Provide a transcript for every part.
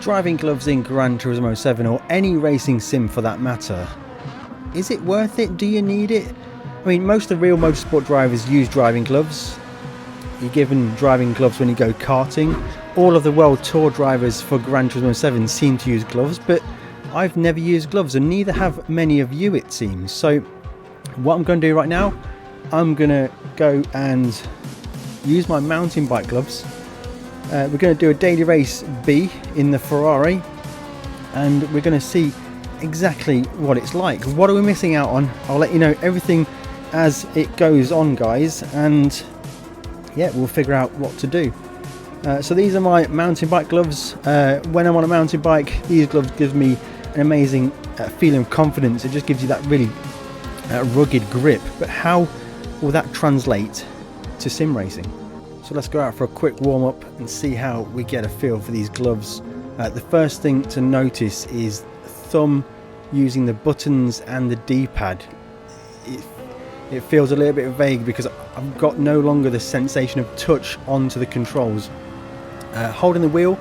Driving gloves in Gran Turismo 7 or any racing sim for that matter. Is it worth it? Do you need it? I mean, most of the real motorsport drivers use driving gloves. You're given driving gloves when you go karting. All of the World Tour drivers for Gran Turismo 7 seem to use gloves, but I've never used gloves and neither have many of you, it seems. So what I'm going to do right now, I'm going to go and use my mountain bike gloves. We're going to do a daily race B in the Ferrari and we're going to see exactly what it's like. What are we missing out on? I'll let you know everything as it goes on, guys, and yeah, we'll figure out what to do. So these are my mountain bike gloves. When I'm on a mountain bike, these gloves give me an amazing feeling of confidence. It just gives you that really rugged grip. But how will that translate to sim racing? So let's go out for a quick warm-up and see how we get a feel for these gloves. The first thing to notice is thumb using the buttons and the D-pad. It feels a little bit vague because I've got no longer the sensation of touch onto the controls. Holding the wheel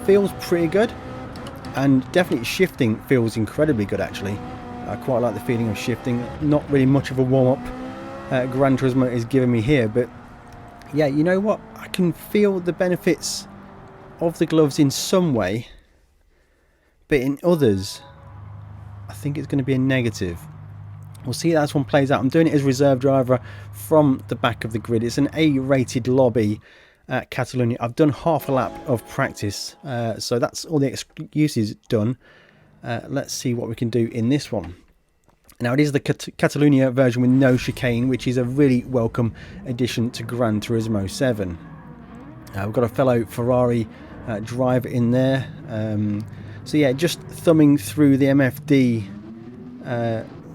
feels pretty good, and definitely shifting feels incredibly good actually. I quite like the feeling of shifting. Not really much of a warm-up Gran Turismo is giving me here, but yeah, you know what? I can feel the benefits of the gloves in some way, but in others, I think it's going to be a negative. We'll see how this one plays out. I'm doing it as reserve driver from the back of the grid. It's an A-rated lobby at Catalonia. I've done half a lap of practice, so that's all the excuses done. Let's see what we can do in this one. Now, it is the Catalonia version with no chicane, which is a really welcome addition to Gran Turismo 7. We've got a fellow Ferrari driver in there. So yeah, just thumbing through the MFD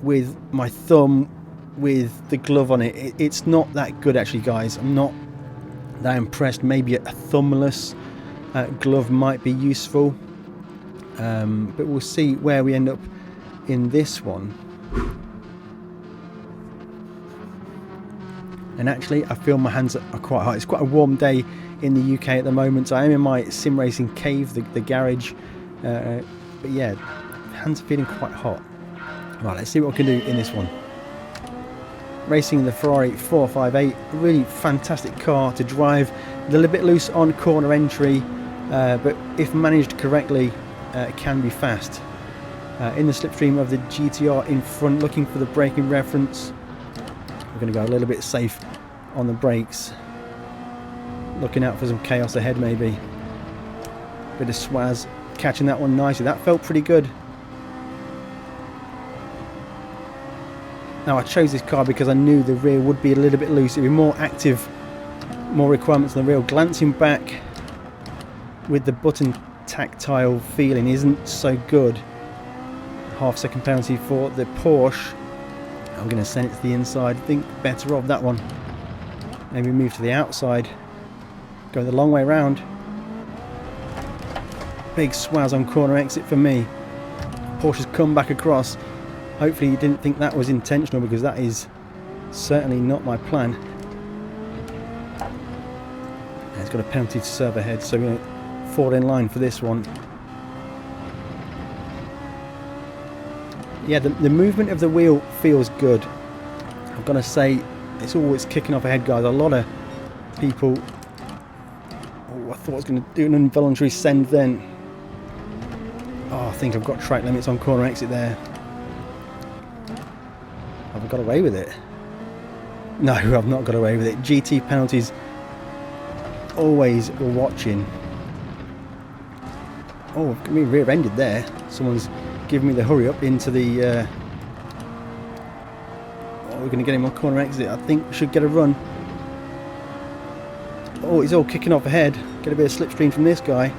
with my thumb with the glove on it. It's not that good actually, guys. I'm not that impressed. Maybe a thumbless glove might be useful. But we'll see where we end up in this one. And actually I feel my hands are quite hot. It's quite a warm day in the UK at the moment. I am in my sim racing cave, the garage, but yeah, hands are feeling quite hot. Right, let's see what we can do in this one. Racing the Ferrari 458, really fantastic car to drive, a little bit loose on corner entry, but if managed correctly it can be fast. In the slipstream of the GTR in front, looking for the braking reference. We're going to go a little bit safe on the brakes, looking out for some chaos ahead maybe. Bit of swaz, catching that one nicely. That felt pretty good. Now I chose this car because I knew the rear would be a little bit loose. It'd be more active, more requirements on the rear. Glancing back with the button tactile feeling isn't so good. Half-second penalty for the Porsche. I'm going to send it to the inside. I think better of that one. Maybe move to the outside. Go the long way round. Big swaz on corner exit for me. Porsche's come back across. Hopefully you didn't think that was intentional, because that is certainly not my plan. He's got a penalty to serve ahead, so we're going to fall in line for this one. Yeah, the movement of the wheel feels good. I've got to say, it's always kicking off ahead, guys. A lot of people... Oh, I thought I was going to do an involuntary send then. Oh, I think I've got track limits on corner exit there. Have I got away with it? No, I've not got away with it. GT penalties always watching. Oh, I've got me rear-ended there. Someone's giving me the hurry up into the... Oh, we're going to get him on corner exit. I think we should get a run. Oh, he's all kicking off ahead. Get a bit of slipstream from this guy.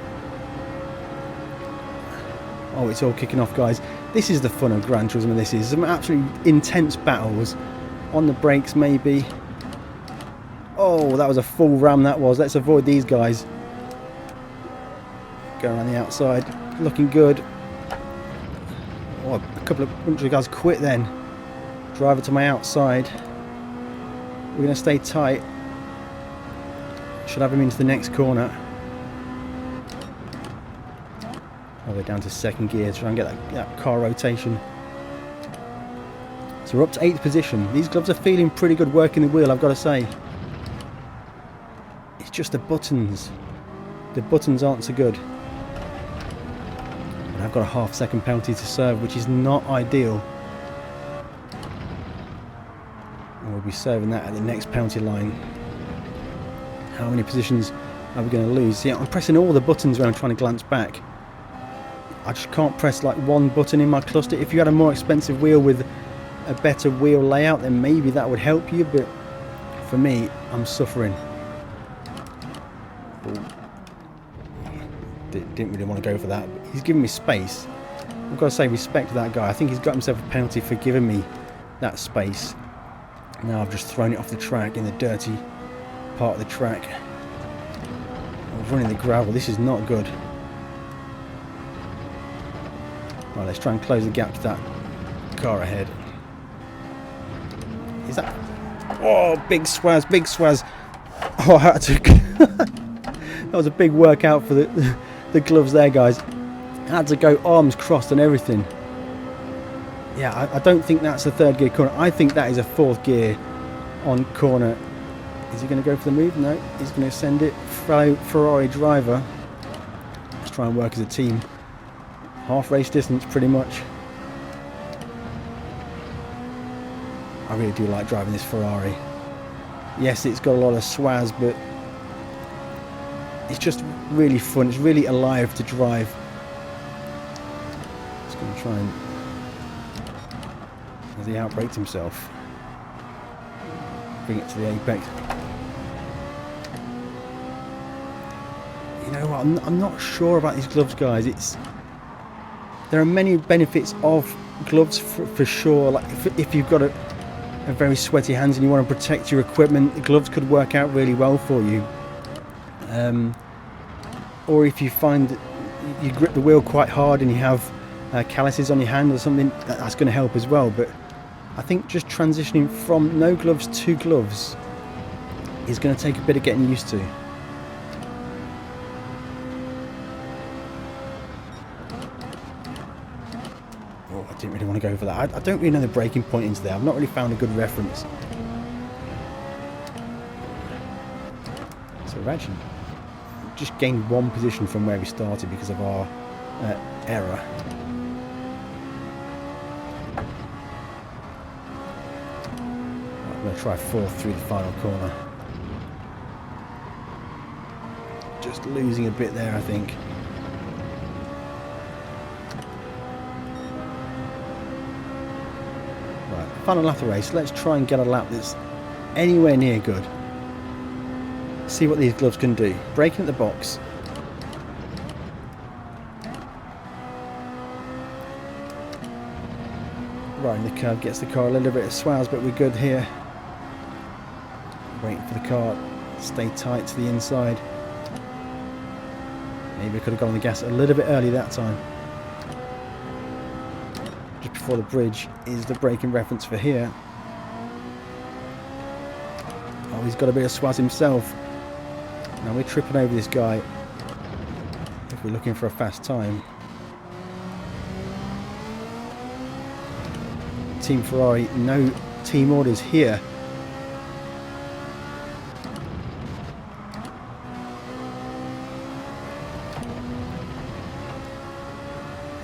Oh, it's all kicking off, guys. This is the fun of Gran Turismo. This is some absolutely intense battles on the brakes, maybe. Oh, that was a full ram, that was. Let's avoid these guys. Go around the outside, looking good. Oh, a couple of guys quit then. Driver to my outside. We're going to stay tight. Should have him into the next corner. all the way down to second gear to try and get that car rotation. So we're up to 8th position. These gloves are feeling pretty good working the wheel, I've got to say. It's just the buttons. The buttons aren't so good. And I've got a half-second penalty to serve, which is not ideal. And we'll be serving that at the next penalty line. How many positions are we going to lose? See, I'm pressing all the buttons when I'm trying to glance back. I just can't press like one button in my cluster. If you had a more expensive wheel with a better wheel layout, then maybe that would help you, but for me, I'm suffering. Didn't really want to go for that, but he's giving me space. I've got to say respect to that guy. I think he's got himself a penalty for giving me that space. Now I've just thrown it off the track in the dirty part of the track. I'm running the gravel. This is not good. Right, let's try and close the gap to that car ahead. Is that... Oh, big swaz, big swaz. Oh, I had to... That was a big workout for the gloves there, guys. I had to go arms crossed and everything. Yeah, I don't think that's a 3rd gear corner. I think that is a 4th gear on corner. Is he going to go for the move? No, he's going to send it. Ferrari driver. Let's try and work as a team. Half race distance, pretty much. I really do like driving this Ferrari. Yes, it's got a lot of swaz, but it's just really fun. It's really alive to drive. Just going to try and... Has he outbraked himself? Bring it to the apex. You know what? I'm not sure about these gloves, guys. There are many benefits of gloves for sure. Like if you've got a very sweaty hands and you want to protect your equipment, the gloves could work out really well for you. Or if you find that you grip the wheel quite hard and you have calluses on your hand or something, that's going to help as well. But I think just transitioning from no gloves to gloves is going to take a bit of getting used to. Oh, I didn't really want to go for that. I don't really know the braking point into there. I've not really found a good reference. So we've actually just gained 1 position from where we started because of our error. I'm going to try 4th through the final corner. Just losing a bit there, I think. Right, final lap of the race. Let's try and get a lap that's anywhere near good. See what these gloves can do. Braking at the box. Right in the curve, gets the car a little bit of swaz, but we're good here. Waiting for the car to stay tight to the inside. Maybe I could have gone on the gas a little bit early that time. Just before the bridge is the braking reference for here. Oh, he's got a bit of swaz himself. Now we're tripping over this guy if we're looking for a fast time. Team Ferrari, no team orders here.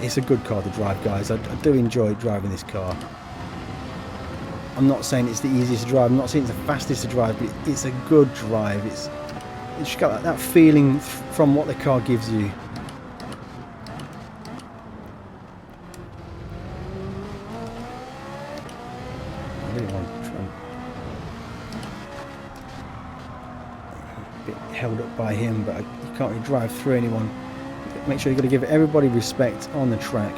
It's a good car to drive, guys. I do enjoy driving this car. I'm not saying it's the easiest to drive. I'm not saying it's the fastest to drive, but it's a good drive. It's just got that feeling from what the car gives you. I really want to try and... A bit held up by him, but you can't really drive through anyone. Make sure you've got to give everybody respect on the track.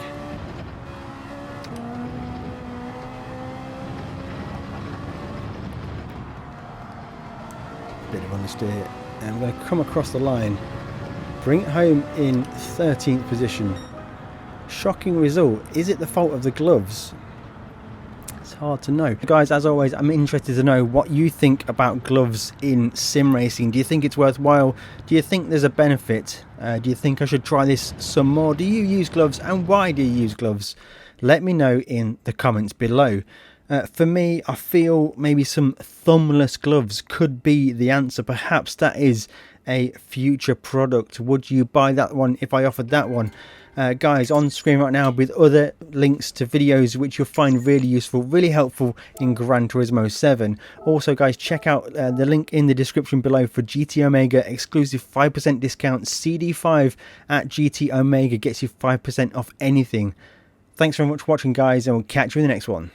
Bit of understeer. And I'm going to come across the line, bring it home in 13th position. Shocking result. Is it the fault of the gloves? It's hard to know. Guys, as always, I'm interested to know what you think about gloves in sim racing. Do you think it's worthwhile? Do you think there's a benefit? Do you think I should try this some more? Do you use gloves, and why do you use gloves? Let me know in the comments below. For me, I feel maybe some thumbless gloves could be the answer. Perhaps that is a future product. Would you buy that one if I offered that one? Guys, on screen right now with other links to videos which you'll find really useful, really helpful in Gran Turismo 7. Also guys, check out the link in the description below for GT Omega exclusive 5% discount. CD5 at GT Omega gets you 5% off anything. Thanks very much for watching guys, and we'll catch you in the next one.